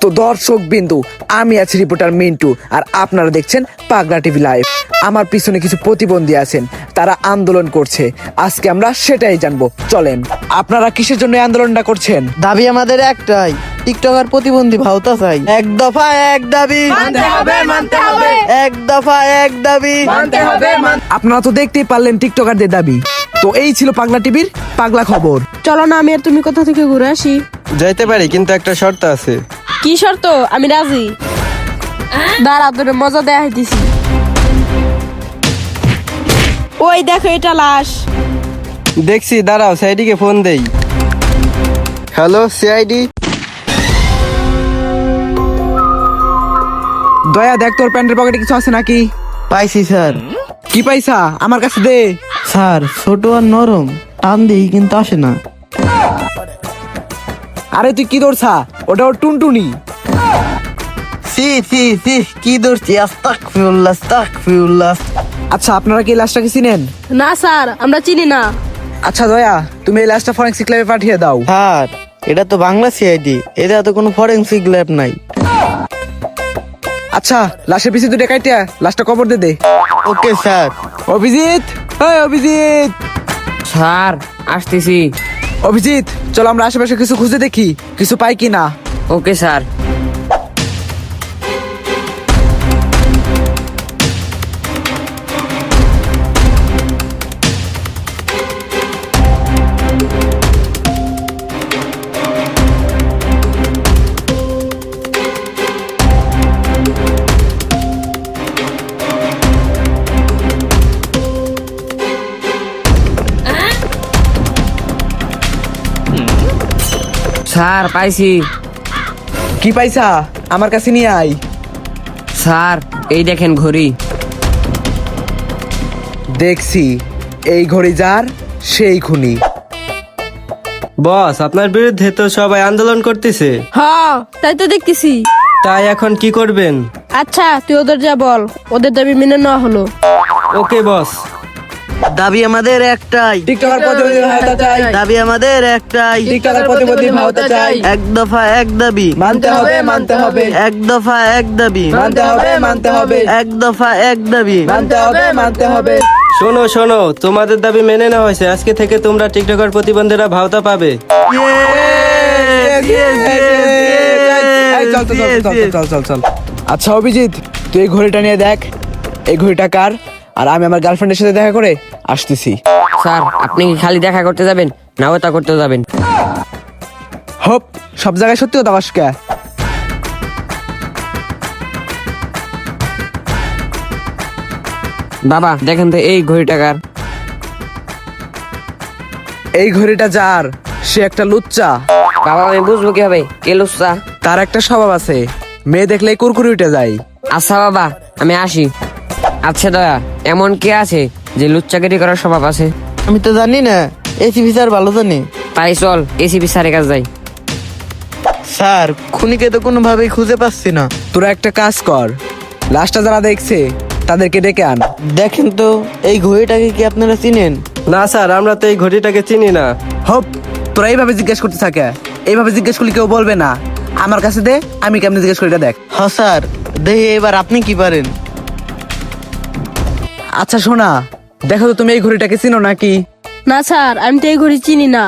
তো দর্শক বিন্দু, আমি আছি রিপোর্টার মিন্টু, আর আপনারা দেখছেন পাগলা টিভি লাইভ। আমার পিছনে কিছু প্রতিবন্ধী আছেন, তারা আন্দোলন করছে। আজকে আমরা সেটাই জানবো, চলেন। আপনারা কিসের জন্য এই আন্দোলনটা করছেন? দাবি আমাদের একটাই, টিকটকার প্রতিবন্ধী ভাতা চাই। এক দফা এক দাবি, মানতে হবে, মানতে হবে, এক দফা এক দাবি। মানতে হবে, আপনারা তো দেখতেই পারলেন টিকটকারদের দাবি। তো এই ছিল পাগলা টিভির পাগলা খবর। চলো না, আমি আর তুমি কোথা থেকে ঘুরে আসি। যাইতে পারি, কিন্তু একটা শর্ত আছে। কি শর্ত? আমি রাজি। দাঁড়া, তোরে মজা দেয়া হইতেছি। ওই দেখো, এটা লাশ। দেখছি, দাঁড়াও, সাইডিকে ফোন দেই। Hello CID. দয়া দেখ, তোর প্যান্টের পকেটে কিছু আছে নাকি? পাইছি স্যার। কি পাইছা? আমার কাছে দে। স্যার ছোট আর নরম, টান দিই কিন্তু আসে না। আরে তুই কি দৌড়ছা? ওটা ওর টুনটুনি। সি সি সি, কি ধরছি? আস্তাগফিরুল্লাহ, আস্তাগফিরুল্লাহ। আচ্ছা, আপনারা কি এই লাশটাকে চিনেন? না স্যার, আমরা চিনি না। আচ্ছা দয়া, তুমি এই লাশটা ফরেনসিক ল্যাবে পাঠিয়ে দাও। স্যার এটা তো বাংলা সিআইডি, এটা তো কোনো ফরেনসিক ল্যাব নাই। আচ্ছা, লাশের পিছে দুটো কাইটিয়া লাশটা কবর দে দে। Okay sir. অভিজিৎ, এই অভিজিৎ। স্যার আসতেছি। অভিজিৎ, চলো আমরা আশেপাশে কিছু খুঁজে দেখি, কিছু পাই কি না। Okay sir. স্যার পাইছি। কি পাইছা? আমার কাছে নিয়ে আয়। স্যার এই দেখেন ঘড়ি। দেখছি, এই ঘড়ি যার সেই খুনি। বস, আপনার বিরুদ্ধে তো সবাই আন্দোলন করতেছে, হ্যাঁ, তাই তো দেখতেছি। তাই এখন কি করবেন? আচ্ছা, তুই ওদের যা বল, ওদের দাবি মেনে নেওয়া হলো। ওকে বস। দাবি আমাদের একটাই, টিকটকার প্রতিবন্ধী ভাতা চাই। দাবি আমাদের একটাই, টিকটকার প্রতিবন্ধী ভাতা চাই। এক দফা এক দাবি, মানতে হবে, মানতে হবে, এক দফা এক দাবি, মানতে হবে, মানতে হবে, এক দফা এক দাবি। মানতে হবে, মানতে হবে। শোনো শোনো, তোমাদের দাবি মেনে নেওয়া হয়েছে। আজকে থেকে তোমরা টিকটকার প্রতিবন্ধীরা ভাতা পাবে। এই চল, চল, চল, চল, চল, চল, চল। আচ্ছা অভিজিৎ, তুই এই ঘড়িটা নিয়ে দেখ, এই ঘড়িটা কার। আর আমি আমার গার্লফ্রেন্ডের সাথে দেখা করে আসতেছি। স্যার আপনি কি খালি দেখা করতে যাবেন না ওটা করতে যাবেন? হোপ, সব জায়গায় সত্যি কথা কস কে? বাবা দেখেন তো এই ঘড়ি টাকার। এই ঘড়িটা যার, সে একটা লুচ্চা। বাবা আমি বুঝবো কি হবে কে লুচ্চা? তার একটা স্বভাব আছে, মেয়ে দেখলেই কুরকুরি উঠে যায়। আচ্ছা বাবা, আমি আসি। আচ্ছা দয়া, এমন কে আছে যে লুচ্চাগিরি করার স্বভাব আছে? আমি তো জানি না, এসিপি স্যার ভালো জানি। তাই চল এসিপি স্যারের কাছে যাই। স্যার খুনিকে তো কোনোভাবেই খুঁজে পাচ্ছি না। তোরা একটা কাজ কর, লাশটা যারা দেখছে তাদেরকে ডেকে আন। দেখেন তো, এই ঘড়িটাকে কি আপনারা চিনেন? না স্যার, আমরা তো এই ঘড়িটাকে চিনি না। হোপ, তোরা এইভাবে জিজ্ঞেস করতে থাকে, এইভাবে জিজ্ঞেস করলে কেউ বলবে না। আমার কাছে দে, আমি কেমনে জিজ্ঞেস করি এটা দেখ। হ্যাঁ স্যার, দেখি এবার আপনি কি পারেন। আচ্ছা শোনা, দেখো তো তুমি এই ঘড়িটাকে চিনো নাকি? না স্যার, আমি তো এই ঘড়ি চিনি না।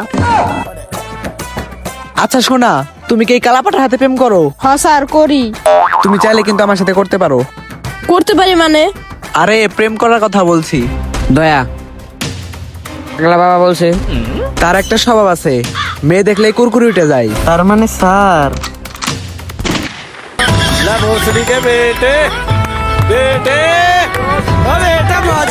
আচ্ছা শোনা, তুমি কি এই কালাপাটার হাতে প্রেম করো? হ্যাঁ স্যার, করি। তুমি চাইলে কিন্তু আমার সাথে করতে পারো। করতে পারি মানে? আরে প্রেম করার কথা বলছি। দয়া পাগলা বাবা বলছে। তার একটা স্বভাব আছে, মেয়ে দেখলেই কুরকুরি উঠে যায়। তার মানে স্যার বেটে বেটে, বেটা মাছ